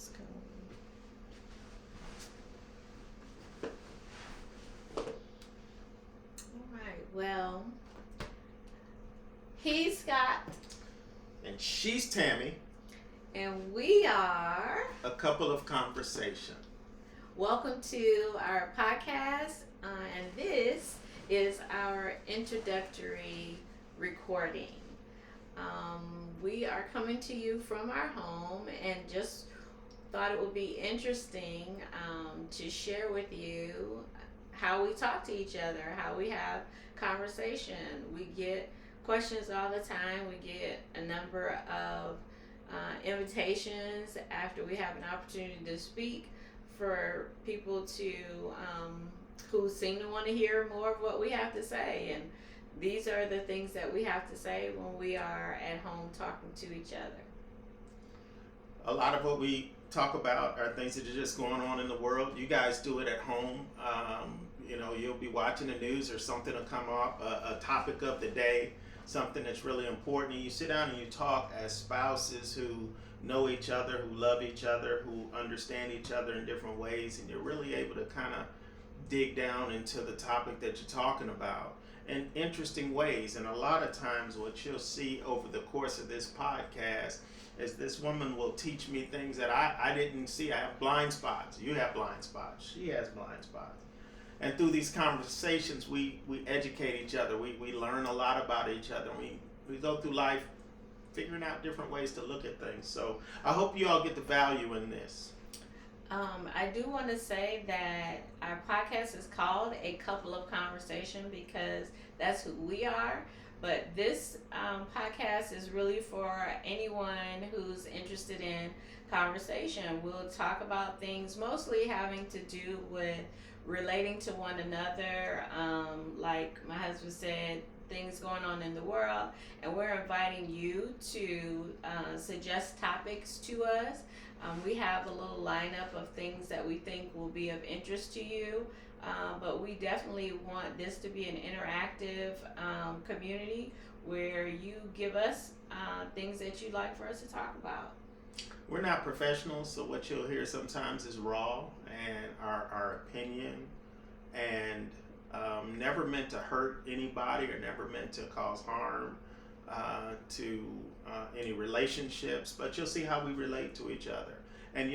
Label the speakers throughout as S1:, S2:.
S1: Let's go. All right. Well, he's Scott,
S2: And she's Tammy.
S1: and we are.
S2: A couple of conversation.
S1: Welcome to our podcast, and this is our introductory recording. We are coming to you from our home, and just thought it would be interesting to share with you how we talk to each other, how we have conversation. We get questions all the time. We get a number of invitations after we have an opportunity to speak for people to who seem to want to hear more of what we have to say. And these are the things that we have to say when we are at home talking to each other.
S2: A lot of what we talk about are things that are just going on in the world. You guys do it at home. You'll be watching the news or something will come up, a topic of the day, something that's really important. And you sit down and you talk as spouses who know each other, who love each other, who understand each other in different ways. And you're really able to kind of dig down into the topic that you're talking about in interesting ways. And a lot of times what you'll see over the course of this podcast is this woman will teach me things that I didn't see. I have blind spots. You have blind spots. She has blind spots. And through these conversations, we educate each other. We learn a lot about each other. We go through life figuring out different ways to look at things. So I hope you all get the value in this.
S1: I do want to say that our podcast is called A Couple of Conversation because that's who we are. But this podcast is really for anyone who's interested in conversation. We'll talk about things mostly having to do with relating to one another. Like my husband said, things going on in the world. And we're inviting you to suggest topics to us. We have a little lineup of things that we think will be of interest to you. But we definitely want this to be an interactive community where you give us things that you'd like for us to talk about.
S2: We're not professionals, so what you'll hear sometimes is raw and our opinion, and never meant to hurt anybody or never meant to cause harm to any relationships, but you'll see how we relate to each other. And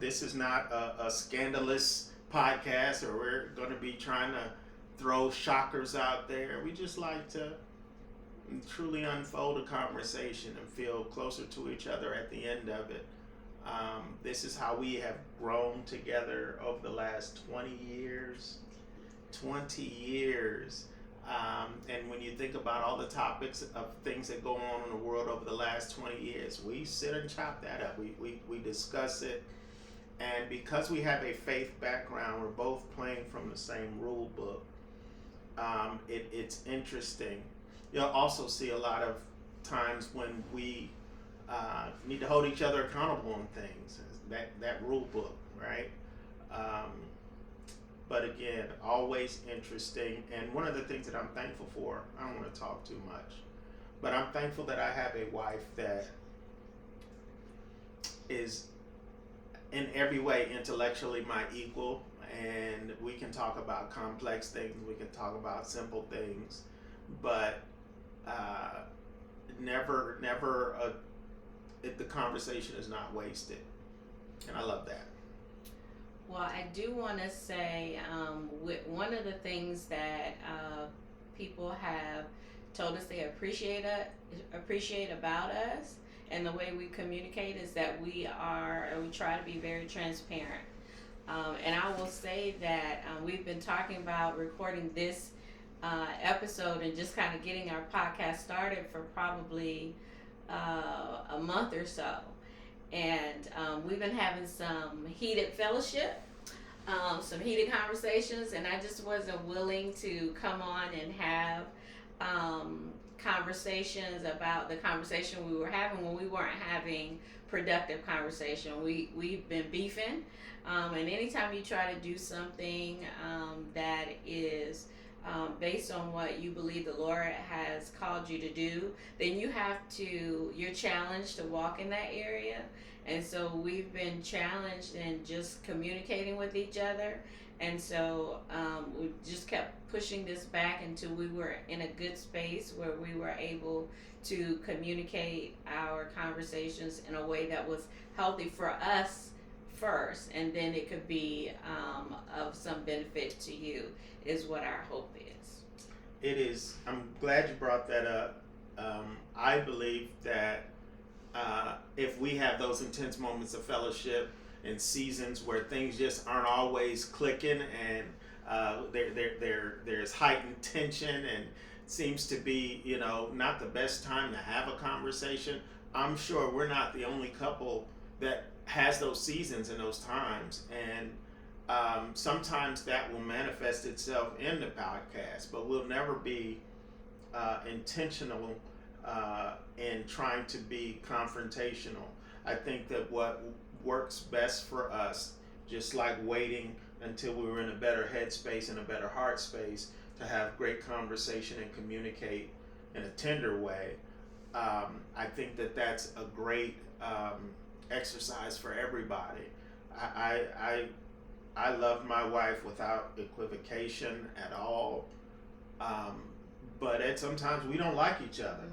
S2: this is not a scandalous podcast, or we're going to be trying to throw shockers out there. We just like to truly unfold a conversation and feel closer to each other at the end of it. This is how we have grown together over the last 20 years. And when you think about all the topics of things that go on in the world over the last 20 years, we sit and chop that up. We discuss it. And because we have a faith background, we're both playing from the same rule book. It's interesting. You'll also see a lot of times when we need to hold each other accountable on things. That rule book, right? But again, always interesting. And one of the things that I'm thankful for, I don't want to talk too much, but I'm thankful that I have a wife that is in every way intellectually my equal, and we can talk about complex things, we can talk about simple things, but the conversation is not wasted, and I love that.
S1: Well, I do want to say one of the things that people have told us they appreciate about us and the way we communicate is that we try to be very transparent. And I will say that we've been talking about recording this episode and just kind of getting our podcast started for probably a month or so. And we've been having some heated fellowship, some heated conversations, and I just wasn't willing to come on and have conversations about the conversation we were having when we weren't having productive conversation. We've been beefing, and anytime you try to do something that is based on what you believe the Lord has called you to do, then you're challenged to walk in that area. And so we've been challenged in just communicating with each other. And so we just kept pushing this back until we were in a good space where we were able to communicate our conversations in a way that was healthy for us first, and then it could be of some benefit to you, is what our hope is.
S2: It is. I'm glad you brought that up. I believe that if we have those intense moments of fellowship and seasons where things just aren't always clicking, and there's heightened tension and seems to be, not the best time to have a conversation. I'm sure we're not the only couple that has those seasons and those times, and sometimes that will manifest itself in the podcast, but we'll never be intentional in trying to be confrontational. I think that what works best for us, just like waiting until we were in a better headspace and a better heart space to have great conversation and communicate in a tender way, I think that that's a great exercise for everybody. I love my wife without equivocation at all, but sometimes we don't like each other.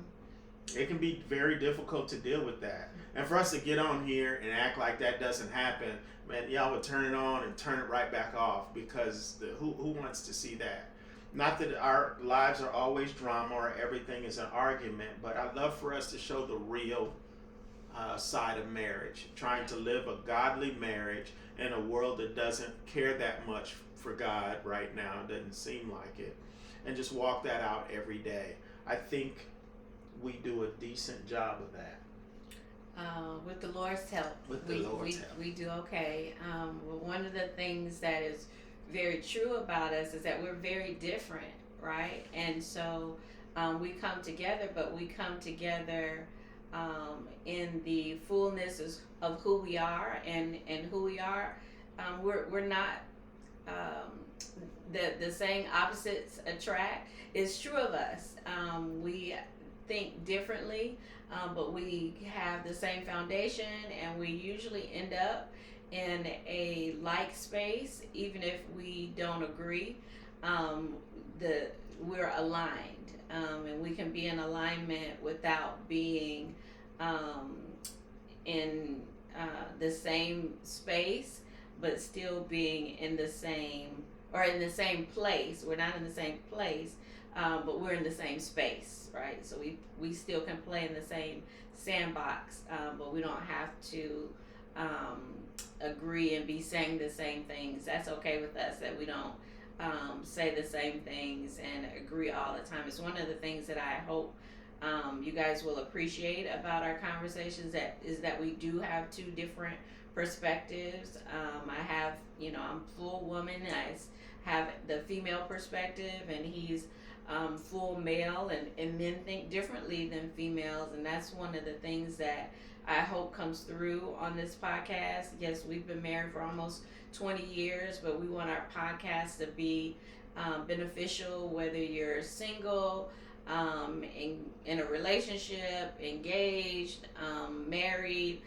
S2: It can be very difficult to deal with that. And for us to get on here and act like that doesn't happen, man, y'all would turn it on and turn it right back off, because who wants to see that? Not that our lives are always drama or everything is an argument, but I'd love for us to show the real side of marriage, trying to live a godly marriage in a world that doesn't care that much for God right now, doesn't seem like it, and just walk that out every day. I think we do a decent job of that.
S1: With the Lord's help, we do okay. Well, one of the things that is very true about us is that we're very different, right? And so we come together, but we come together in the fullness of who we are, and who we are. We're not the saying opposites attract is true of us. We think differently, but we have the same foundation, and we usually end up in a like space, even if we don't agree. We're aligned, and we can be in alignment without being in the same space, but still being in the same place. We're not in the same place, but we're in the same space, right? So we still can play in the same sandbox, but we don't have to agree and be saying the same things. That's okay with us, that we don't say the same things and agree all the time. It's one of the things that I hope you guys will appreciate about our conversations, that we do have two different perspectives. I have, I'm full woman. I have the female perspective, and he's full male, and men think differently than females, and that's one of the things that I hope comes through on this podcast. Yes, we've been married for almost 20 years, but we want our podcast to be beneficial, whether you're single, in a relationship, engaged, married,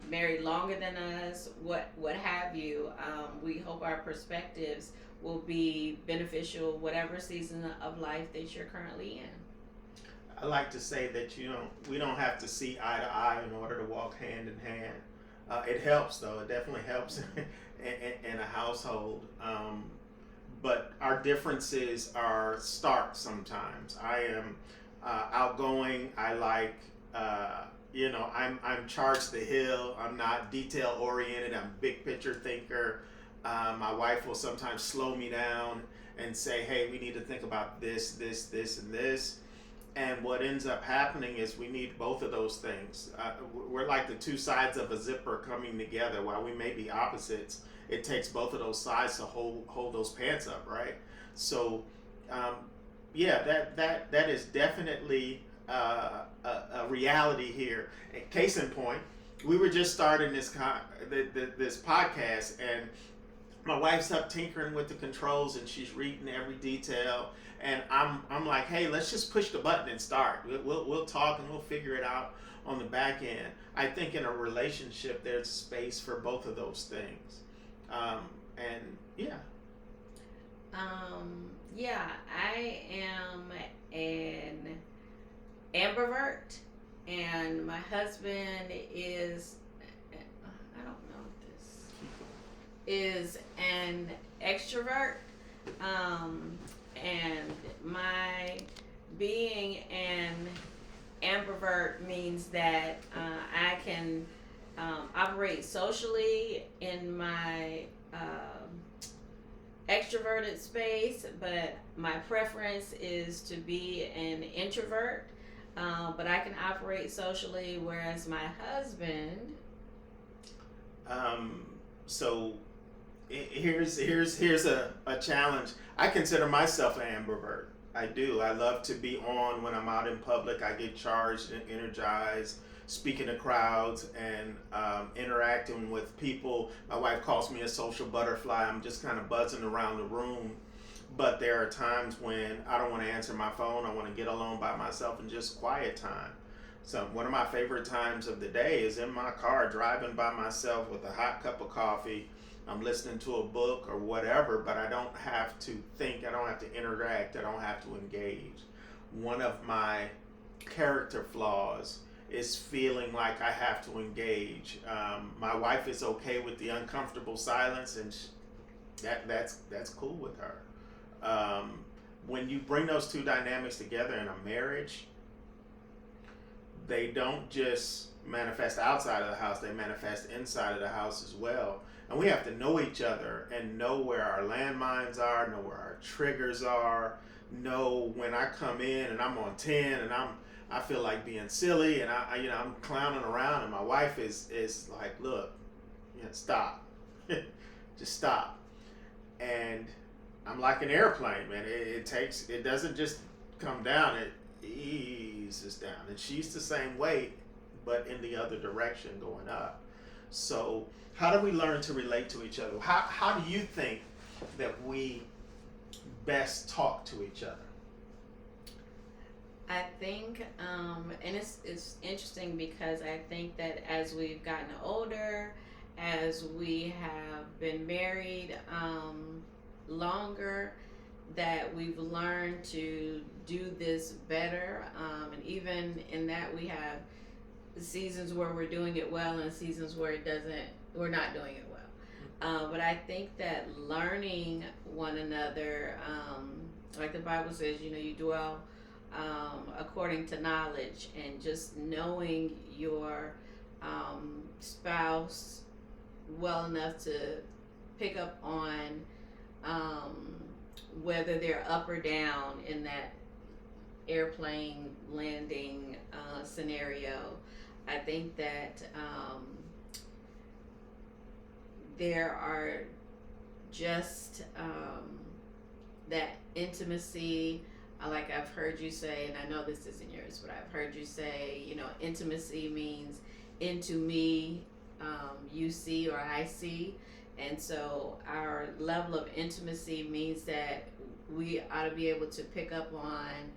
S1: married longer than us, what have you. We hope our perspectives will be beneficial, whatever season of life that you're currently in.
S2: I like to say that we don't have to see eye to eye in order to walk hand in hand. It helps, though. It definitely helps in a household. But our differences are stark sometimes. I am outgoing. I like, I'm charge the hill. I'm not detail oriented. I'm big picture thinker. My wife will sometimes slow me down and say, hey, we need to think about this, and this. And what ends up happening is we need both of those things. We're like the two sides of a zipper coming together. While we may be opposites, it takes both of those sides to hold those pants up, right? So, that is definitely a reality here. Case in point, we were just starting this podcast, and my wife's up tinkering with the controls and she's reading every detail, and I'm like, hey, let's just push the button and start. We'll talk and we'll figure it out on the back end. I think in a relationship there's space for both of those things, and yeah.
S1: Yeah, I am an ambivert, and my husband is, I don't know this, is an extrovert. And my being an ambivert means that I can operate socially in my extroverted space, but my preference is to be an introvert. But I can operate socially, whereas my husband.
S2: So here's a challenge. I consider myself an ambivert. I do. I love to be on when I'm out in public. I get charged and energized, speaking to crowds and interacting with people. My wife calls me a social butterfly. I'm just kind of buzzing around the room. But there are times when I don't want to answer my phone. I want to get alone by myself and just quiet time. So one of my favorite times of the day is in my car driving by myself with a hot cup of coffee. I'm listening to a book or whatever, but I don't have to think, I don't have to interact, I don't have to engage. One of my character flaws is feeling like I have to engage. My wife is okay with the uncomfortable silence, and that's cool with her. When you bring those two dynamics together in a marriage, they don't just manifest outside of the house, they manifest inside of the house as well. And we have to know each other and know where our landmines are, know where our triggers are, know when I come in and I'm on 10 and I feel like being silly and I'm clowning around, and my wife is like, look, stop. Just stop. And I'm like an airplane, man. It doesn't just come down, it eases down. And she's the same way, but in the other direction, going up. So how do we learn to relate to each other? How do you think that we best talk to each other?
S1: I think, and it's interesting because I think that as we've gotten older, as we have been married longer, that we've learned to do this better. And even in that, we have seasons where we're doing it well and seasons where we're not doing it well. But I think that learning one another, like the Bible says, you dwell according to knowledge, and just knowing your spouse well enough to pick up on whether they're up or down in that airplane landing scenario. I think that there are just that intimacy. Like I've heard you say, and I know this isn't yours, but I've heard you say, intimacy means into me, you see or I see. And so our level of intimacy means that we ought to be able to pick up on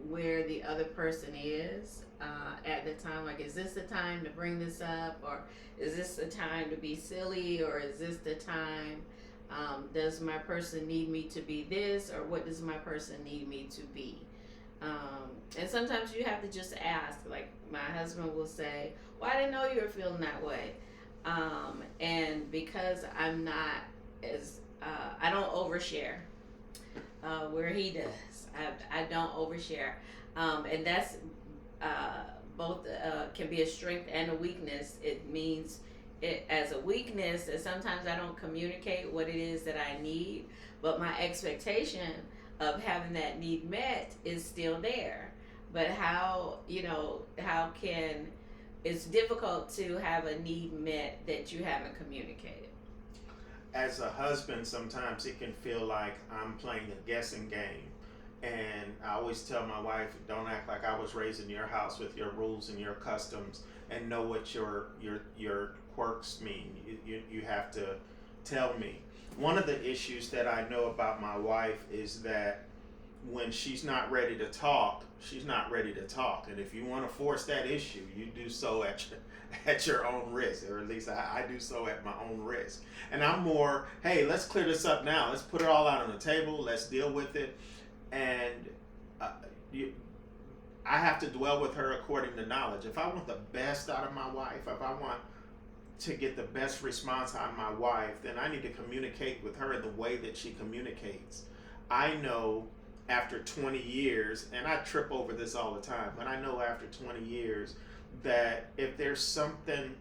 S1: where the other person is at the time. Like, is this the time to bring this up? Or is this the time to be silly? Or is this the time, does my person need me to be this? Or what does my person need me to be? And sometimes you have to just ask. Like, my husband will say, well, I didn't know you were feeling that way. And because I'm not as, I don't overshare where he does. I don't overshare. And that's both can be a strength and a weakness. It means it as a weakness that sometimes I don't communicate what it is that I need, but my expectation of having that need met is still there. But how can, it's difficult to have a need met that you haven't communicated.
S2: As a husband, sometimes it can feel like I'm playing a guessing game. And I always tell my wife, don't act like I was raised in your house with your rules and your customs, and know what your quirks mean. You have to tell me. One of the issues that I know about my wife is that when she's not ready to talk, she's not ready to talk. And if you want to force that issue, you do so at your own risk, or at least I do so at my own risk. And I'm more, hey, let's clear this up now. Let's put it all out on the table. Let's deal with it. And uh, I have to dwell with her according to knowledge. If I want the best out of my wife, if I want to get the best response out of my wife, then I need to communicate with her in the way that she communicates. I know after 20 years, and I trip over this all the time, but I know after 20 years that if there's something,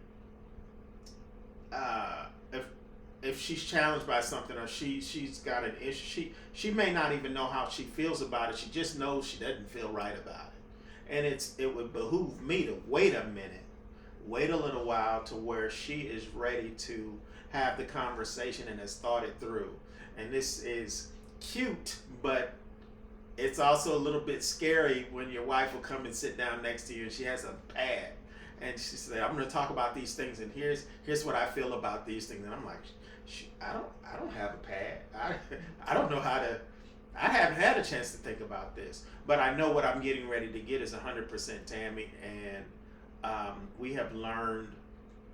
S2: if she's challenged by something, or she's got an issue, she may not even know how she feels about it. She just knows she doesn't feel right about it, and it would behoove me to wait a minute, wait a little while to where she is ready to have the conversation and has thought it through. And this is cute, but it's also a little bit scary when your wife will come and sit down next to you and she has a pad and she said, I'm going to talk about these things, and here's what I feel about these things. And I'm like, I don't have a pad. I don't know how to. I haven't had a chance to think about this, but I know what I'm getting ready to get is 100% Tammy, and we have learned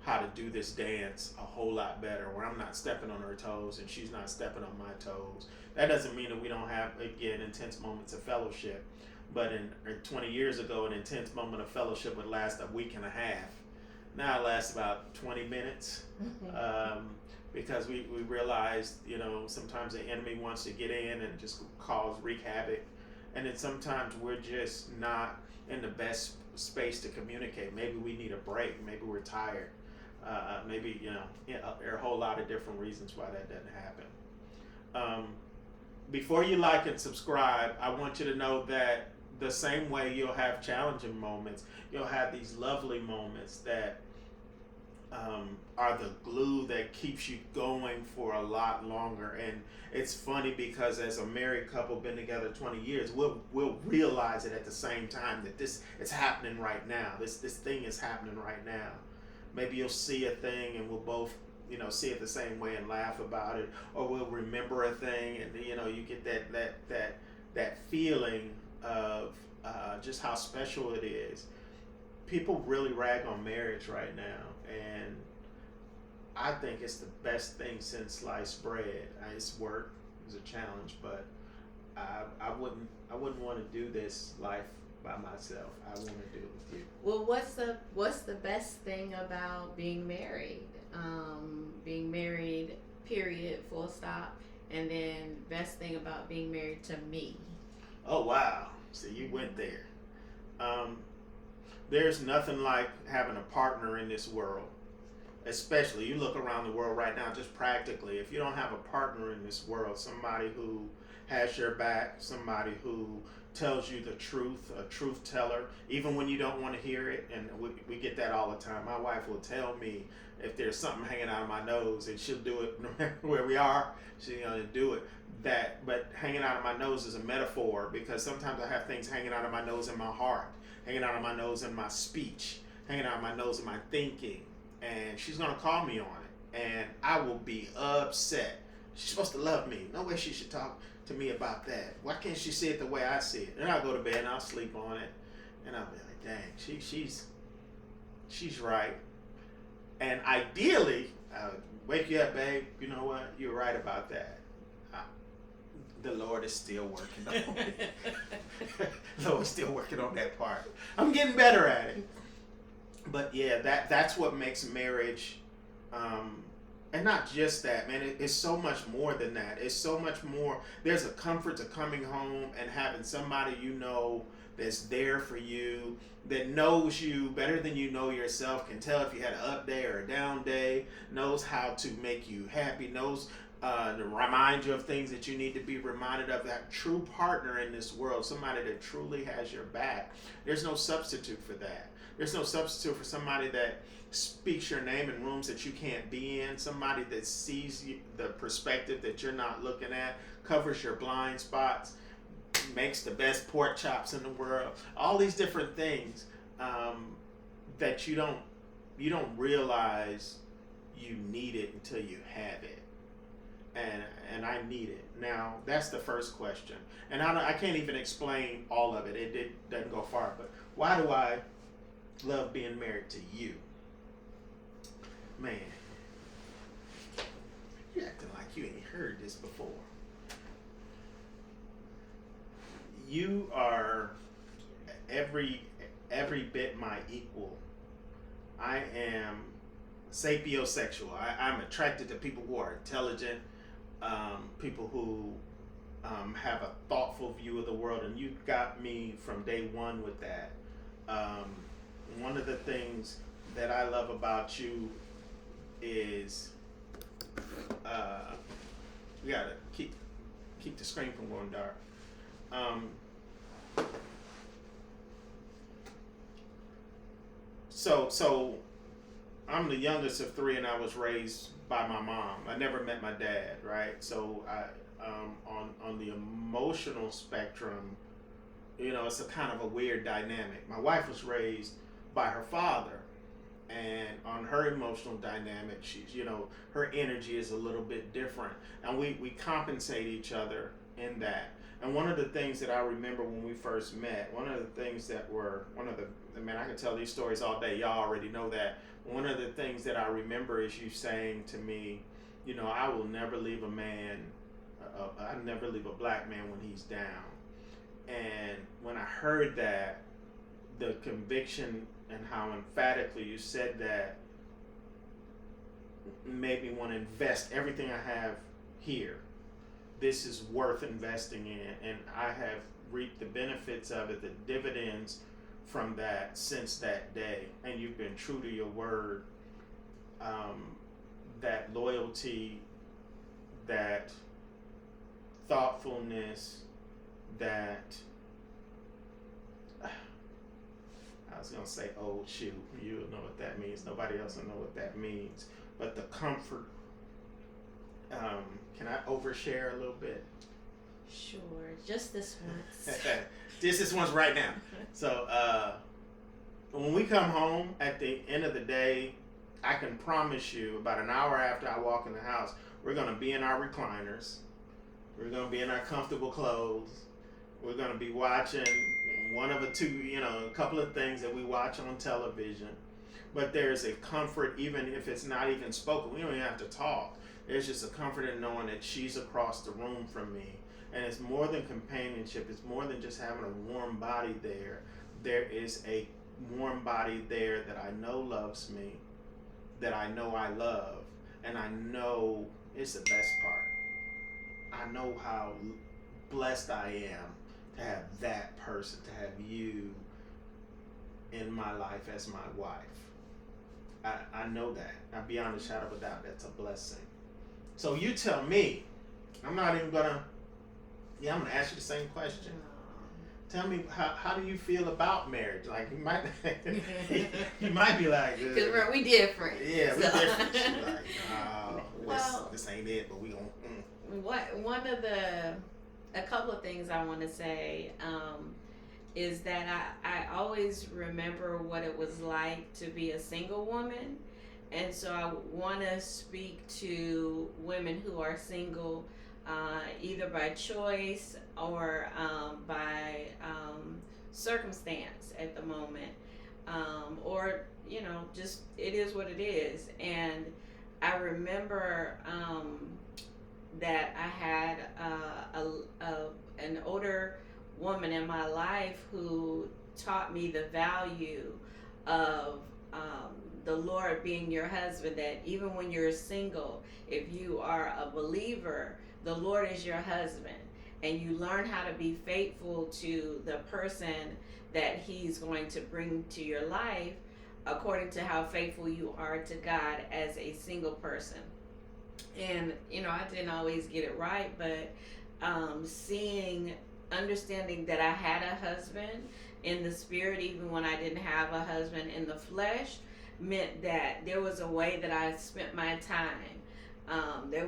S2: how to do this dance a whole lot better, where I'm not stepping on her toes and she's not stepping on my toes. That doesn't mean that we don't have, again, intense moments of fellowship, but in 20 years ago, an intense moment of fellowship would last a week and a half. Now it lasts about 20 minutes. Because we realized, sometimes the enemy wants to get in and just wreak havoc. And then sometimes we're just not in the best space to communicate. Maybe we need a break. Maybe we're tired. Maybe, there are a whole lot of different reasons why that doesn't happen. Before you like and subscribe, I want you to know that the same way you'll have challenging moments, you'll have these lovely moments that are the glue that keeps you going for a lot longer. And it's funny because as a married couple, been together 20 years, we'll realize it at the same time that it's happening right now. This thing is happening right now. Maybe you'll see a thing and we'll both see it the same way and laugh about it, or we'll remember a thing and you get that feeling of just how special it is. People really rag on marriage right now, and I think it's the best thing since sliced bread. It's work, it's a challenge, but I wouldn't want to do this life by myself. I want to do it with you.
S1: Well, what's the best thing about being married? Being married, period, full stop, and then best thing about being married to me.
S2: Oh wow! So you went there. There's nothing like having a partner in this world. Especially, you look around the world right now, just practically, if you don't have a partner in this world, somebody who has your back, somebody who tells you the truth, a truth teller, even when you don't want to hear it, and we get that all the time. My wife will tell me if there's something hanging out of my nose, and she'll do it no matter where we are, she's going to do it. But hanging out of my nose is a metaphor, because sometimes I have things hanging out of my nose in my heart, hanging out of my nose in my speech, hanging out of my nose in my thinking. And she's going to call me on it, and I will be upset. She's supposed to love me. No way she should talk to me about that. Why can't she see it the way I see it? Then I'll go to bed and I'll sleep on it, and I'll be like, dang, she's right. And ideally, I'll wake you up, babe. You know what? You're right about that. The Lord is still working on it. The Lord's still working on that part. I'm getting better at it. But yeah, that's what makes marriage, and not just that, man. It's so much more than that. It's so much more. There's a comfort to coming home and having somebody that's there for you, that knows you better than you know yourself, can tell if you had an up day or a down day, knows how to make you happy, knows to remind you of things that you need to be reminded of. That true partner in this world, somebody that truly has your back. There's no substitute for that. There's no substitute for somebody that speaks your name in rooms that you can't be in, somebody that sees the perspective that you're not looking at, covers your blind spots, makes the best pork chops in the world. All these different things that you don't realize you need it until you have it. and I need it. Now that's the first question, and I can't even explain all of it. It doesn't go far, but why do I love being married to you? Man, you acting like you ain't heard this before. You are every bit my equal. I am sapiosexual. I'm attracted to people who are intelligent, people who have a thoughtful view of the world, and you got me from day one with that. One of the things that I love about you is we gotta keep the screen from going dark. So I'm the youngest of three, and I was raised by my mom. I never met my dad, right? So I on the emotional spectrum, it's a kind of a weird dynamic. My wife was raised by her father, and on her emotional dynamic, she's her energy is a little bit different, and we compensate each other in that. And one of the things that I remember when we first met, I could tell these stories all day. Y'all already know that. One of the things that I remember is you saying to me, I will never leave a man, I never leave a black man when he's down. And when I heard that, the conviction and how emphatically you said that made me want to invest everything I have here. This is worth investing in, and I have reaped the benefits of it, the dividends from that since that day. And you've been true to your word. That loyalty, that thoughtfulness, that I was gonna say, oh shoot, you'll know what that means. Nobody else will know what that means. But the comfort. Can I overshare a little bit?
S1: Sure, just this once.
S2: Just this once right now. So when we come home at the end of the day, I can promise you about an hour after I walk in the house, we're going to be in our recliners. We're going to be in our comfortable clothes. We're going to be watching one of a couple of things that we watch on television. But there's a comfort, even if it's not even spoken. We don't even have to talk. There's just a comfort in knowing that she's across the room from me. And it's more than companionship. It's more than just having a warm body there. There is a warm body there that I know loves me, that I know I love, and I know it's the best part. I know how blessed I am to have that person, to have you in my life as my wife. I know that. I'll be honest, shadow of a doubt, that's a blessing. So you tell me, I'm gonna ask you the same question. Tell me, how do you feel about marriage? Like you might be like,
S1: because we different.
S2: Yeah, we different. She's like, this ain't it, but we gonna.
S1: A couple of things I want to say is that I always remember what it was like to be a single woman. And so I want to speak to women who are single, either by choice or by circumstance at the moment, or just it is what it is. And I remember that I had an older woman in my life who taught me the value of the Lord being your husband, that even when you're single, if you are a believer, the Lord is your husband, and you learn how to be faithful to the person that he's going to bring to your life according to how faithful you are to God as a single person. And I didn't always get it right, but understanding that I had a husband in the spirit, even when I didn't have a husband in the flesh, meant that there was a way that I spent my time. There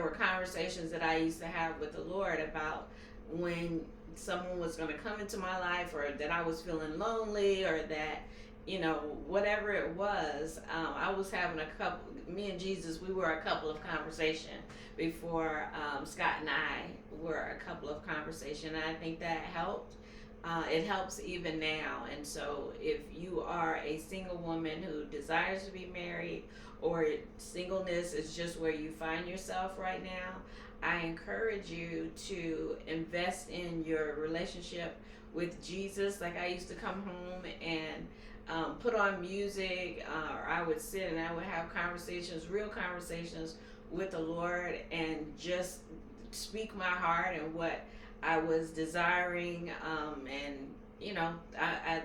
S1: were conversations that I used to have with the Lord about when someone was going to come into my life, or that I was feeling lonely, or that you know, whatever it was, I was having a couple, me and Jesus, we were a couple of conversation before Scott and I were a couple of conversation. And I think that helped. It helps even now. And so if you are a single woman who desires to be married, or singleness is just where you find yourself right now, I encourage you to invest in your relationship with Jesus. Like I used to come home and put on music, or I would sit and I would have conversations, real conversations with the Lord, and just speak my heart and what I was desiring. And you know, I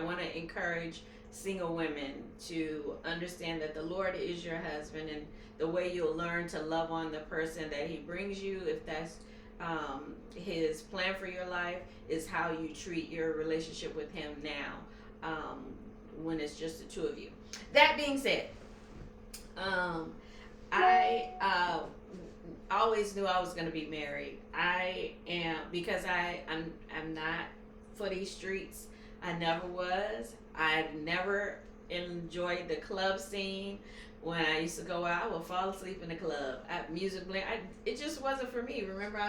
S1: want to encourage single women to understand that the Lord is your husband, and the way you'll learn to love on the person that He brings you, if that's His plan for your life, is how you treat your relationship with Him now, when it's just the two of you. That being said, I always knew I was going to be married. I am, because I'm not for these streets. I never was. I never enjoyed the club scene. When I used to go out, I would fall asleep in the club. Music playing, it just wasn't for me. Remember,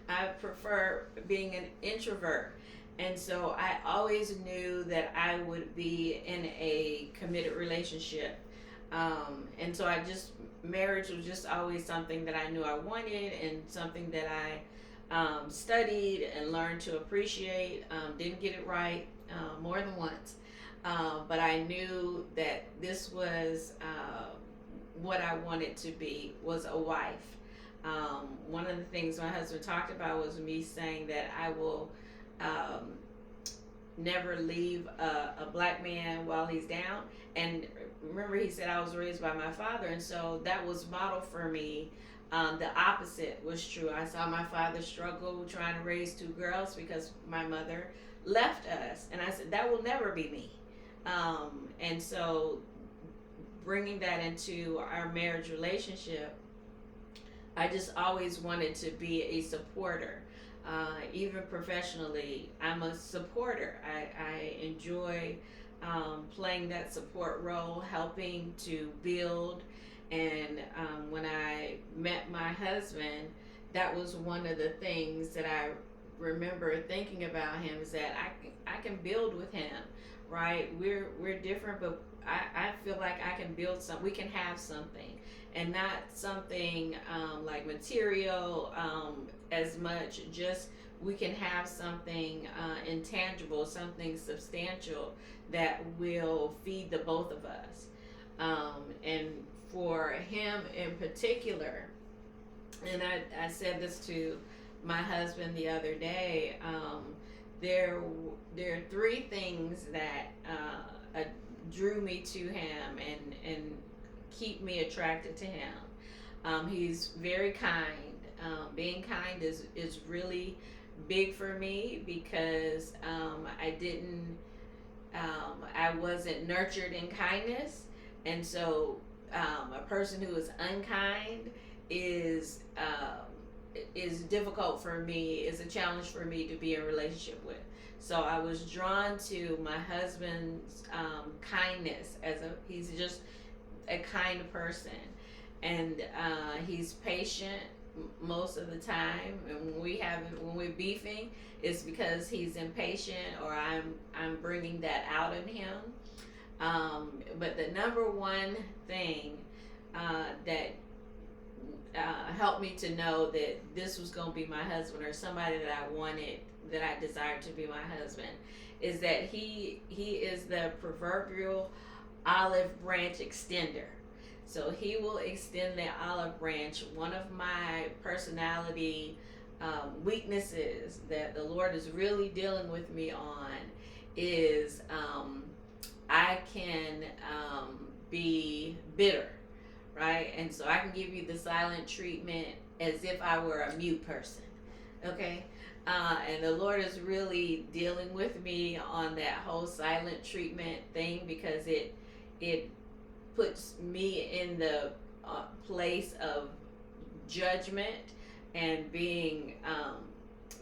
S1: I prefer being an introvert, and so I always knew that I would be in a committed relationship. And so marriage was just always something that I knew I wanted, and something that I studied and learned to appreciate. Didn't get it right more than once. But I knew that this was what I wanted to be, was a wife. One of the things my husband talked about was me saying that I will never leave a black man while he's down. And remember, he said I was raised by my father, and so that was modeled for me. The opposite was true. I saw my father struggle trying to raise two girls because my mother left us, and I said that will never be me. And so bringing that into our marriage relationship, I just always wanted to be a supporter. Even professionally, I'm a supporter. I enjoy playing that support role, helping to build. And when I met my husband, that was one of the things that I remember thinking about him, is that I can build with him. Right, we're different, but I feel like I can build something. We can have something, and not something like material as much. Just we can have something intangible, something substantial that will feed the both of us. And for him in particular, and I said this to my husband the other day. There are three things that drew me to him and keep me attracted to him. He's very kind. Being kind is really big for me, because I wasn't nurtured in kindness, and so a person who is unkind is difficult for me, is a challenge for me to be in a relationship with. So I was drawn to my husband's kindness. He's just a kind person, and he's patient most of the time. And when we're beefing, it's because he's impatient, or I'm bringing that out in him. But the number one thing that helped me to know that this was going to be my husband, or somebody that I wanted, that I desired to be my husband, is that he is the proverbial olive branch extender. So he will extend the olive branch. One of my personality weaknesses that the Lord is really dealing with me on is I can be bitter, right? And so I can give you the silent treatment as if I were a mute person, okay? And the Lord is really dealing with me on that whole silent treatment thing, because it puts me in the place of judgment and being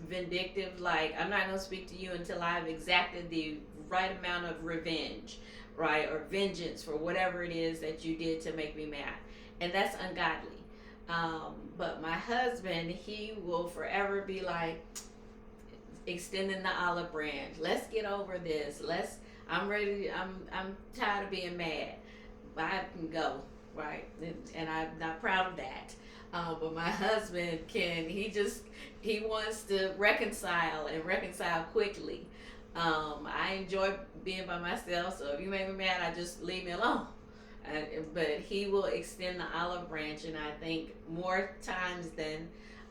S1: vindictive. Like, I'm not going to speak to you until I've exacted the right amount of revenge, right, or vengeance for whatever it is that you did to make me mad, and that's ungodly. But my husband, he will forever be like extending the olive branch. Let's get over this. I'm ready. I'm tired of being mad. I can go, right, and I'm not proud of that. But my husband can. He wants to reconcile and reconcile quickly. I enjoy being by myself, so if you make me mad, I just leave me alone. But he will extend the olive branch, and I think more times than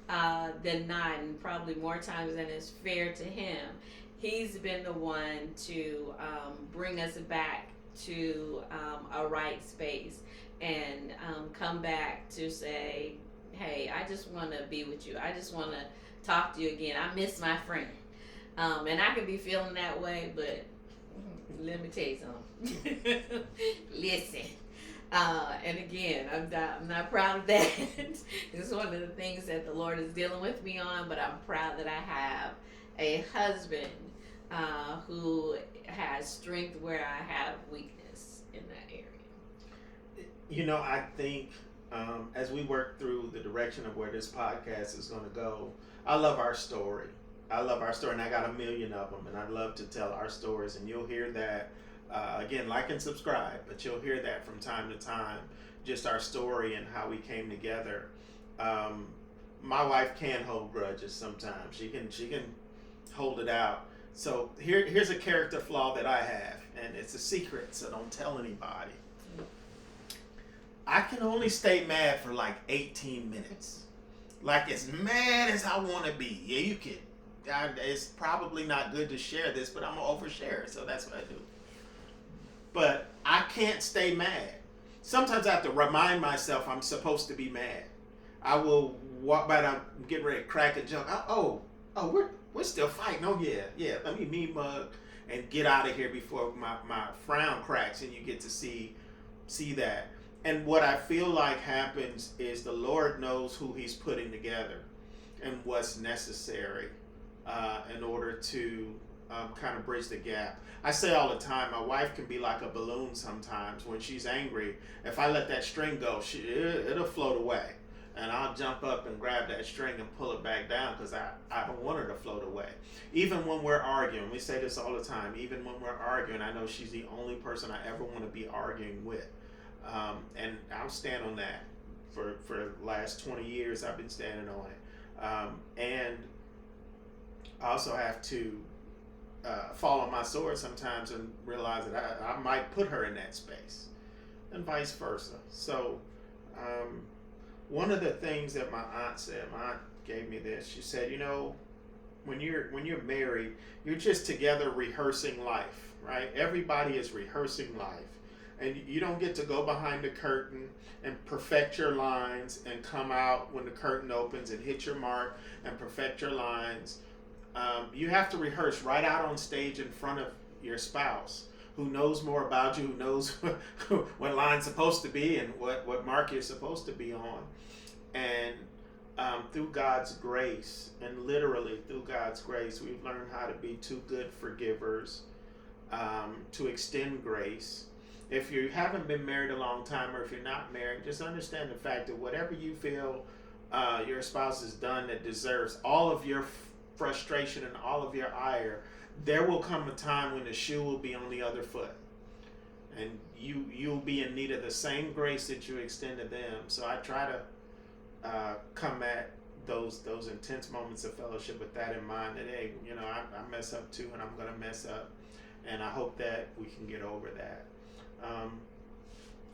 S1: not, and probably more times than is fair to him, he's been the one to bring us back to a right space and come back to say, hey, I just want to be with you. I just want to talk to you again. I miss my friend. And I can be feeling that way, but let me tell you something. Listen. And again, I'm not proud of that. It's one of the things that the Lord is dealing with me on, but I'm proud that I have a husband who has strength where I have weakness in that area.
S2: You know, I think as we work through the direction of where this podcast is going to go, I love our story. And I got a million of them, and I love to tell our stories, and you'll hear that. Again, like and subscribe, but you'll hear that from time to time, just our story and how we came together. My wife can hold grudges sometimes. She can hold it out. So here's a character flaw that I have, and it's a secret, so don't tell anybody. I can only stay mad for like 18 minutes. Like as mad as I want to be. Yeah, you can. It's probably not good to share this, but I'm going to overshare it, so that's what I do. But I can't stay mad. Sometimes I have to remind myself I'm supposed to be mad. I will walk by and I'm getting ready to crack a joke. We're still fighting. Oh, yeah. Let me mean mug and get out of here before my frown cracks and you get to see that. And what I feel like happens is the Lord knows who he's putting together and what's necessary in order to kind of bridge the gap. I say all the time, my wife can be like a balloon sometimes. When she's angry, if I let that string go, it'll float away. And I'll jump up and grab that string and pull it back down because I don't want her to float away. Even when we're arguing, we say this all the time, even when we're arguing, I know she's the only person I ever want to be arguing with. And I'll stand on that. For the last 20 years, I've been standing on it. And I also have to fall on my sword sometimes and realize that I might put her in that space, and vice versa. So one of the things that my aunt gave me this. She said, you know, when you're married, you're just together rehearsing life, right? Everybody is rehearsing life. And you don't get to go behind the curtain and perfect your lines and come out when the curtain opens and hit your mark and perfect your lines. You have to rehearse right out on stage in front of your spouse who knows more about you, who knows what line's supposed to be and what mark you're supposed to be on. And through God's grace, and literally through God's grace, we've learned how to be two good forgivers, to extend grace. If you haven't been married a long time, or if you're not married, just understand the fact that whatever you feel your spouse has done that deserves all of your frustration and all of your ire, there will come a time when the shoe will be on the other foot, and you'll be in need of the same grace that you extend to them. So I try to come at those intense moments of fellowship with that in mind, that hey, you know, I mess up too, and I'm gonna mess up, and I hope that we can get over that.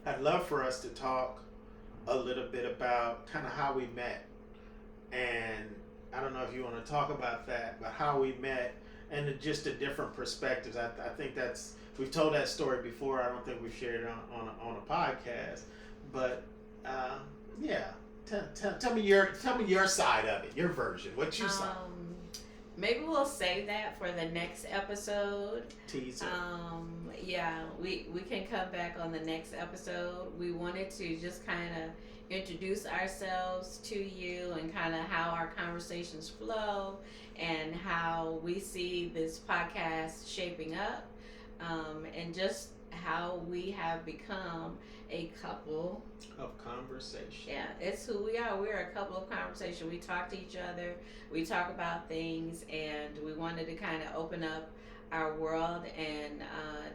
S2: I'd love for us to talk a little bit about kind of how we met, and I don't know if you want to talk about that, but how we met and just the different perspectives. I think we've told that story before. I don't think we've shared it on a podcast, but yeah, tell me your side of it, your version, what you saw.
S1: Maybe we'll save that for the next episode.
S2: Teaser.
S1: Yeah, we can come back on the next episode. We wanted to just kind of introduce ourselves to you and kind of how our conversations flow and how we see this podcast shaping up. and just how we have become a couple
S2: of conversation.
S1: Yeah, it's who we are. We're a couple of conversation. We talk to each other, we talk about things, and we wanted to kind of open up our world and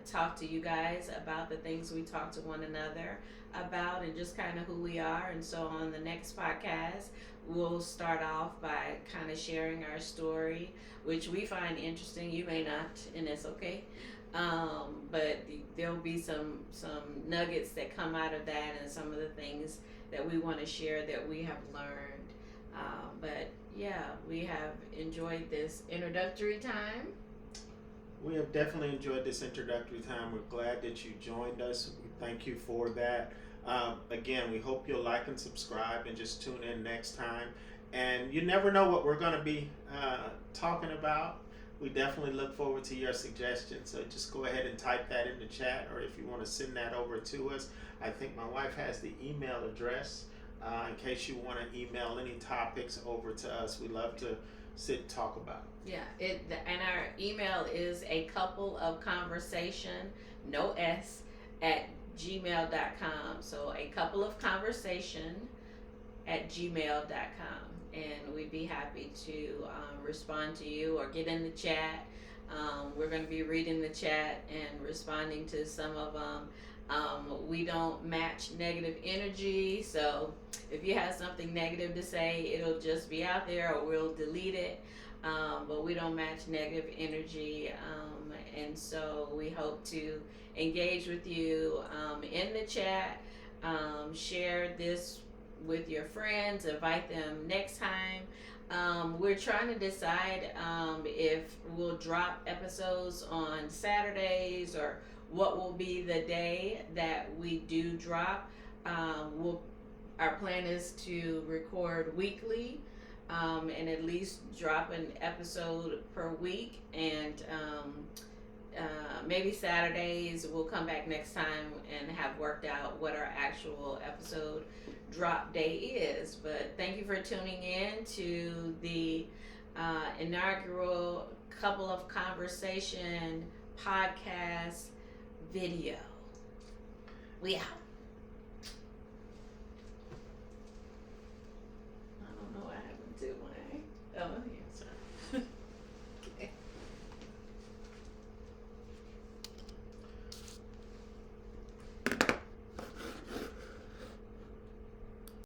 S1: talk to you guys about the things we talk to one another about, and just kind of who we are. And so on the next podcast, we'll start off by kind of sharing our story, which we find interesting. You may not, and it's okay. But there'll be some nuggets that come out of that, and some of the things that we want to share that we have learned. But yeah, we have enjoyed this introductory time.
S2: We have definitely enjoyed this introductory time. We're glad that you joined us. We thank you for that. Again, we hope you'll like and subscribe, and just tune in next time. And you never know what we're going to be talking about. We definitely look forward to your suggestions. So just go ahead and type that in the chat, or if you want to send that over to us. I think my wife has the email address in case you want to email any topics over to us. We love to sit and talk about it.
S1: Yeah, and our email is a couple of conversation, no S, at gmail.com. So a couple of conversation at gmail.com. And we'd be happy to respond to you or get in the chat. We're going to be reading the chat and responding to some of them. We don't match negative energy, so if you have something negative to say, it'll just be out there, or we'll delete it. But we don't match negative energy, and so we hope to engage with you in the chat. Share this with your friends, invite them next time. We're trying to decide if we'll drop episodes on Saturdays, or what will be the day that we do drop. Our plan is to record weekly, and at least drop an episode per week, and maybe Saturdays. We'll come back next time and have worked out what our actual episode drop day is. But thank you for tuning in to the inaugural Couple of Conversation podcast video. We out.